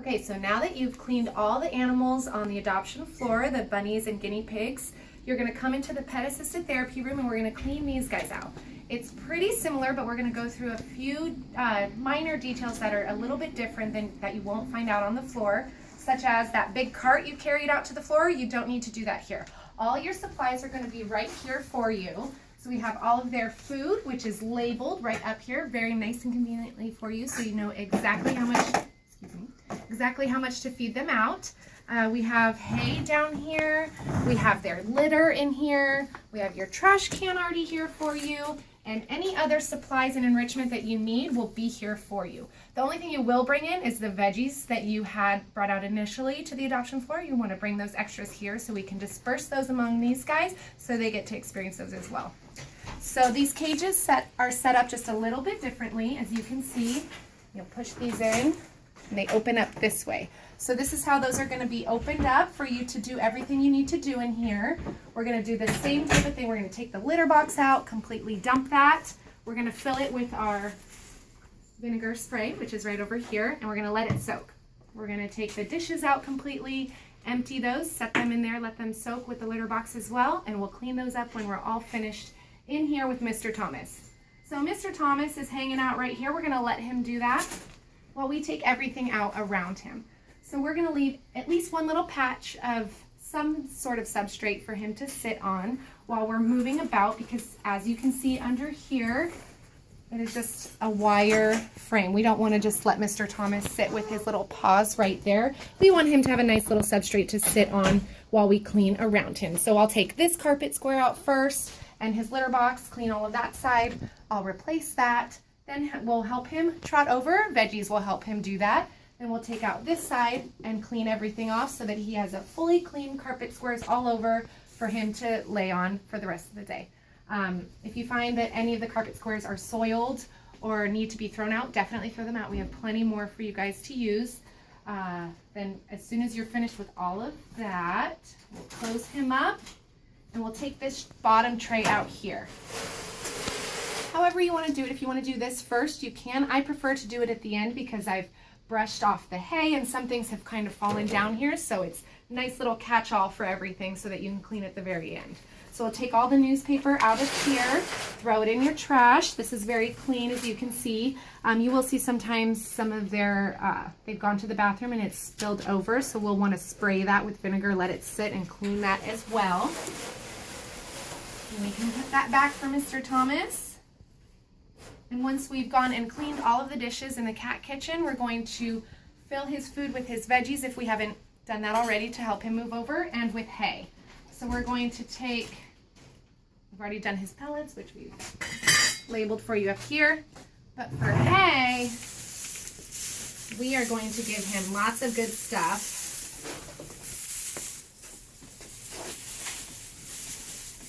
Okay, so now that you've cleaned all the animals on the adoption floor, the bunnies and guinea pigs, you're gonna come into the pet assisted therapy room and we're gonna clean these guys out. It's pretty similar, but we're gonna go through a few minor details that are a little bit different than that you won't find out on the floor, such as that big cart you carried out to the floor. You don't need to do that here. All your supplies are gonna be right here for you. So we have all of their food, which is labeled right up here, very nice and conveniently for you, so you know exactly how much to feed them out. We have hay down here, we have their litter in here, we have your trash can already here for you, and any other supplies and enrichment that you need will be here for you. The only thing you will bring in is the veggies that you had brought out initially to the adoption floor. You want to bring those extras here so we can disperse those among these guys so they get to experience those as well. So these cages are set up just a little bit differently. As you can see, you'll push these in and they open up this way. So this is how those are going to be opened up for you to do everything you need to do in here. We're going to do the same type of thing. We're going to take the litter box out, completely dump that. We're going to fill it with our vinegar spray, which is right over here, and we're going to let it soak. We're going to take the dishes out completely, empty those, set them in there, let them soak with the litter box as well, and we'll clean those up when we're all finished in here with Mr. Thomas. So Mr. Thomas is hanging out right here. We're going to let him do that while we take everything out around him. So we're going to leave at least one little patch of some sort of substrate for him to sit on while we're moving about, because as you can see under here, it is just a wire frame. We don't want to just let Mr. Thomas sit with his little paws right there. We want him to have a nice little substrate to sit on while we clean around him. So I'll take this carpet square out first and his litter box, clean all of that side. I'll replace that. Then we'll help him trot over. Veggies will help him do that. Then we'll take out this side and clean everything off so that he has a fully clean carpet squares all over for him to lay on for the rest of the day. If you find that any of the carpet squares are soiled or need to be thrown out, definitely throw them out. We have plenty more for you guys to use. Then as soon as you're finished with all of that, we'll close him up and we'll take this bottom tray out here. However you want to do it, if you want to do this first, you can. I prefer to do it at the end because I've brushed off the hay and some things have kind of fallen down here, so it's a nice little catch-all for everything so that you can clean at the very end. So we'll take all the newspaper out of here, throw it in your trash. This is very clean, as you can see. You will see sometimes some of their, they've gone to the bathroom and it's spilled over, so we'll want to spray that with vinegar, let it sit and clean that as well. And we can put that back for Mr. Thomas. And once we've gone and cleaned all of the dishes in the cat kitchen, we're going to fill his food with his veggies if we haven't done that already to help him move over, and with hay. So we're going to take, we've already done his pellets, which we've labeled for you up here. But for hay, we are going to give him lots of good stuff.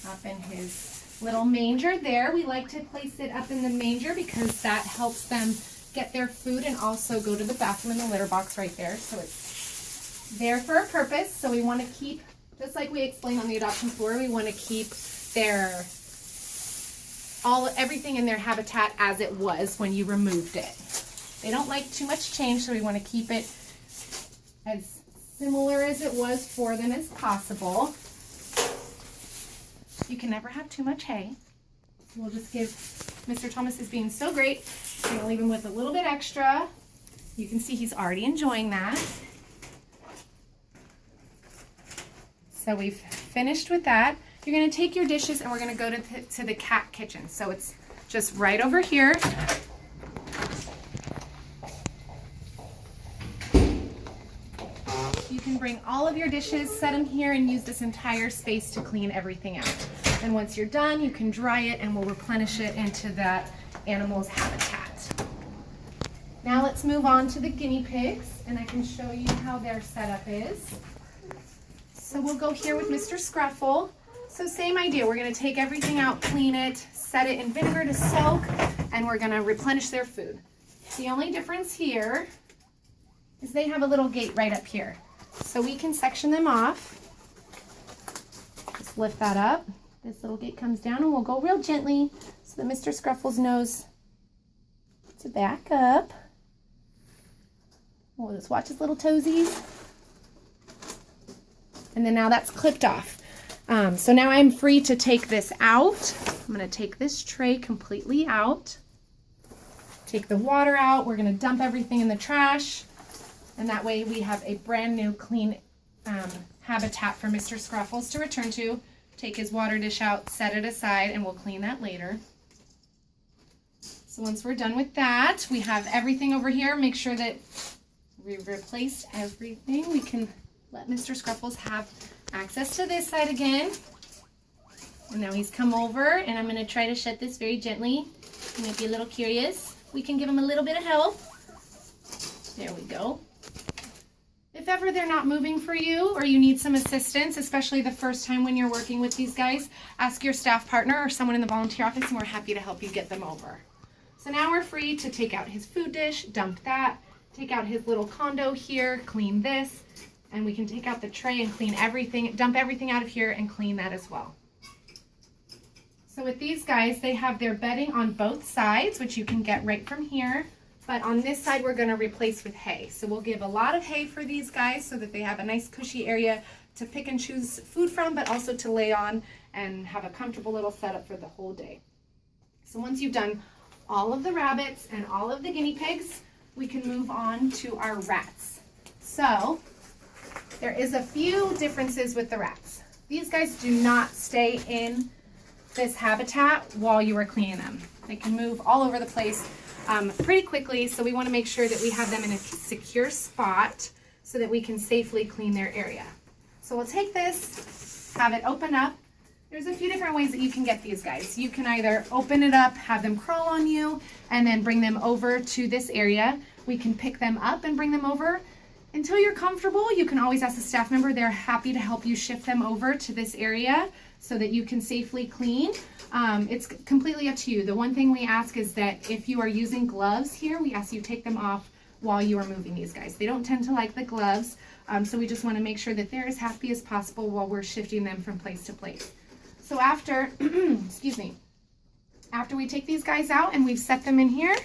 Up in his little manger there. We like to place it up in the manger because that helps them get their food and also go to the bathroom in the litter box right there. So it's there for a purpose. So we want to keep, just like we explained on the adoption floor, we want to keep their everything in their habitat as it was when you removed it. They don't like too much change, so we want to keep it as similar as it was for them as possible. You can never have too much hay. So we'll just give, Mr. Thomas is being so great. We're going to leave him with a little bit extra. You can see he's already enjoying that. So we've finished with that. You're going to take your dishes and we're going to go to the cat kitchen. So it's just right over here. You can bring all of your dishes, set them here, and use this entire space to clean everything out. And once you're done, you can dry it and we'll replenish it into that animal's habitat. Now let's move on to the guinea pigs, and I can show you how their setup is. So we'll go here with Mr. Scruffle. So same idea, we're going to take everything out, clean it, set it in vinegar to soak, and we're going to replenish their food. The only difference here is they have a little gate right up here. So we can section them off. Just lift that up. This little gate comes down and we'll go real gently so that Mr. Scruffles knows to back up. We'll just watch his little toesies. And then now that's clipped off. So now I'm free to take this out. I'm gonna take this tray completely out. Take the water out. We're gonna dump everything in the trash. And that way we have a brand new clean habitat for Mr. Scruffles to return to. Take his water dish out, set it aside, and we'll clean that later. So once we're done with that, we have everything over here. Make sure that we've replaced everything. We can let Mr. Scruffles have access to this side again. And now he's come over, and I'm gonna try to shut this very gently. You might be a little curious. We can give him a little bit of help. There we go. If ever they're not moving for you or you need some assistance, especially the first time when you're working with these guys, ask your staff partner or someone in the volunteer office, and we're happy to help you get them over. So now we're free to take out his food dish, dump that, take out his little condo here, clean this, and we can take out the tray and clean everything, dump everything out of here and clean that as well. So with these guys, they have their bedding on both sides, which you can get right from here. But on this side, we're gonna replace with hay. So we'll give a lot of hay for these guys so that they have a nice cushy area to pick and choose food from, but also to lay on and have a comfortable little setup for the whole day. So once you've done all of the rabbits and all of the guinea pigs, we can move on to our rats. So there is a few differences with the rats. These guys do not stay in this habitat while you are cleaning them. They can move all over the place pretty quickly, so we want to make sure that we have them in a secure spot so that we can safely clean their area. So we'll take this, have it open up. There's a few different ways that you can get these guys. You can either open it up, have them crawl on you, and then bring them over to this area. We can pick them up and bring them over. Until you're comfortable, you can always ask a staff member. They're happy to help you shift them over to this area so that you can safely clean. It's completely up to you. The one thing we ask is that if you are using gloves here, we ask you take them off while you are moving these guys. They don't tend to like the gloves, so we just want to make sure that they're as happy as possible while we're shifting them from place to place. So after, excuse me, after we take these guys out and we've set them in here,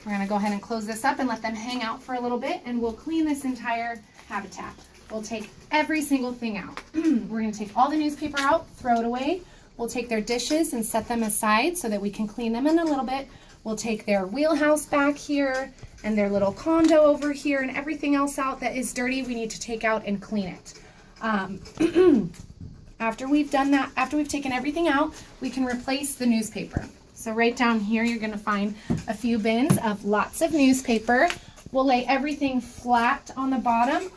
we're gonna go ahead and close this up and let them hang out for a little bit, and we'll clean this entire habitat. We'll take every single thing out. We're gonna take all the newspaper out, throw it away. We'll take their dishes and set them aside so that we can clean them in a little bit. We'll take their wheelhouse back here and their little condo over here, and everything else out that is dirty we need to take out and clean it. After we've done that, after we've taken everything out, we can replace the newspaper. So right down here, you're gonna find a few bins of lots of newspaper. We'll lay everything flat on the bottom,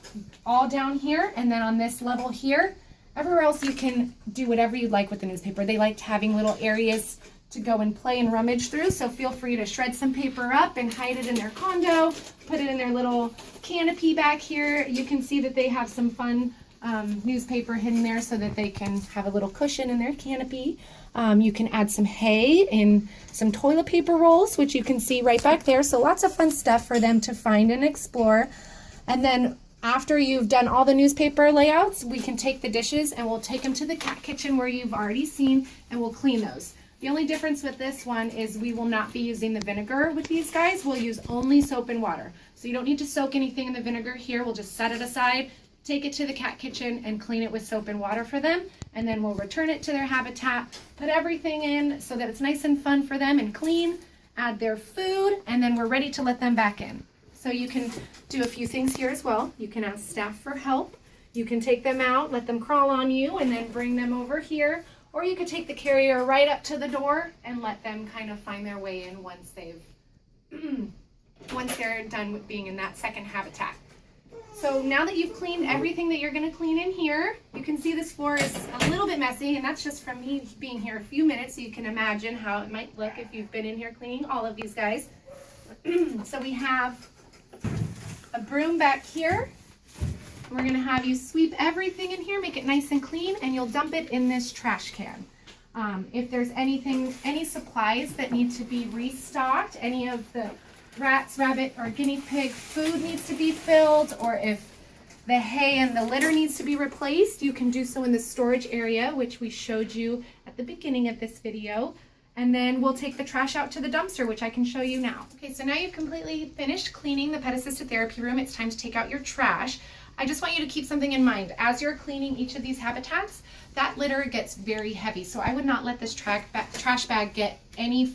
all down here, and then on this level here. Everywhere else you can do whatever you like with the newspaper. They liked having little areas to go and play and rummage through, so feel free to shred some paper up and hide it in their condo, put it in their little canopy back here. You can see that they have some fun newspaper hidden there so that they can have a little cushion in their canopy. You can add some hay in some toilet paper rolls, which you can see right back there. So lots of fun stuff for them to find and explore. And then after you've done all the newspaper layouts, we can take the dishes and we'll take them to the cat kitchen where you've already seen, and we'll clean those. The only difference with this one is we will not be using the vinegar with these guys. We'll use only soap and water. So you don't need to soak anything in the vinegar here. We'll just set it aside, take it to the cat kitchen, and clean it with soap and water for them. And then we'll return it to their habitat, put everything in so that it's nice and fun for them and clean, add their food, and then we're ready to let them back in. So you can do a few things here as well. You can ask staff for help. You can take them out, let them crawl on you, and then bring them over here. Or you could take the carrier right up to the door and let them kind of find their way in once they've, once they're done with being in that second habitat. So now that you've cleaned everything that you're going to clean in here, you can see this floor is a little bit messy, and that's just from me being here a few minutes, so you can imagine how it might look if you've been in here cleaning all of these guys. So we have a broom back here. We're going to have you sweep everything in here, make it nice and clean, and you'll dump it in this trash can. If there's any supplies that need to be restocked, any of the rats, rabbit, or guinea pig food needs to be filled, or if the hay and the litter needs to be replaced, you can do so in the storage area, which we showed you at the beginning of this video. and then we'll take the trash out to the dumpster, which I can show you now. Okay, so now you've completely finished cleaning the pet assisted therapy room. It's time to take out your trash. I just want you to keep something in mind. As you're cleaning each of these habitats, that litter gets very heavy. So I would not let this trash bag get any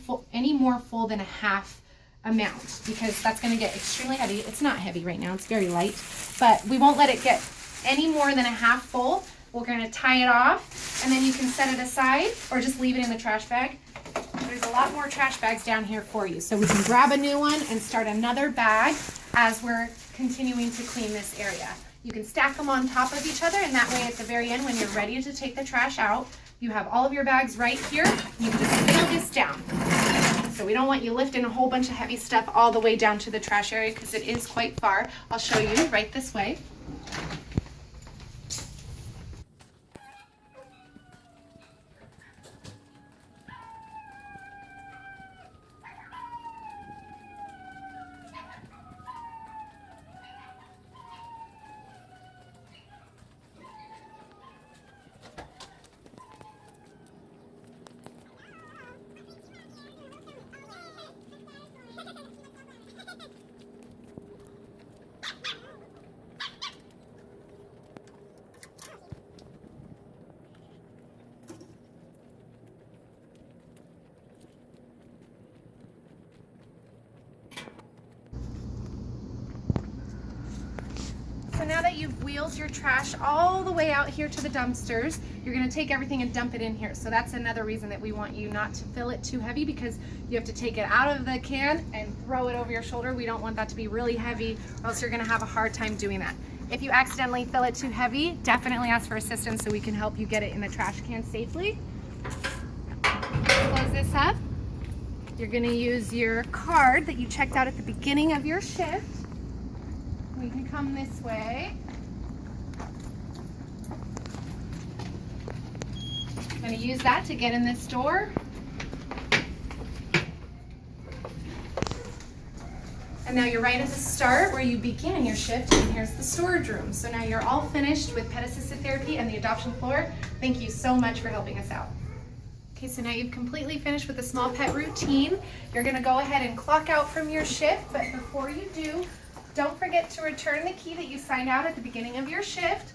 more full than a half amount, because that's going to get extremely heavy. It's not heavy right now, it's very light, but we won't let it get any more than a half full. We're going to tie it off, and then you can set it aside or just leave it in the trash bag. There's a lot more trash bags down here for you, so we can grab a new one and start another bag as we're continuing to clean this area. You can stack them on top of each other, and that way at the very end, when you're ready to take the trash out, you have all of your bags right here. You can just fill this down. So we don't want you lifting a whole bunch of heavy stuff all the way down to the trash area, because it is quite far. I'll show you right this way. So now that you've wheeled your trash all the way out here to the dumpsters, you're going to take everything and dump it in here. So that's another reason that we want you not to fill it too heavy, because you have to take it out of the can and throw it over your shoulder. We don't want that to be really heavy, or else you're going to have a hard time doing that. If you accidentally fill it too heavy, definitely ask for assistance so we can help you get it in the trash can safely. Close this up. You're going to use your card that you checked out at the beginning of your shift. We can come this way. I'm going to use that to get in this door. And now you're right at the start where you began your shift, and here's the storage room. So now you're all finished with pet assisted therapy and the adoption floor. Thank you so much for helping us out. Okay, so now you've completely finished with the small pet routine. You're going to go ahead and clock out from your shift, but before you do, don't forget to return the key that you signed out at the beginning of your shift.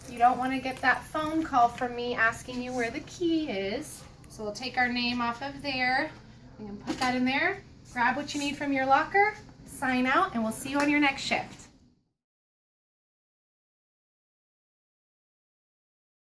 You don't want to get that phone call from me asking you where the key is. So we'll take our name off of there. We can put that in there. Grab what you need from your locker, sign out, and we'll see you on your next shift.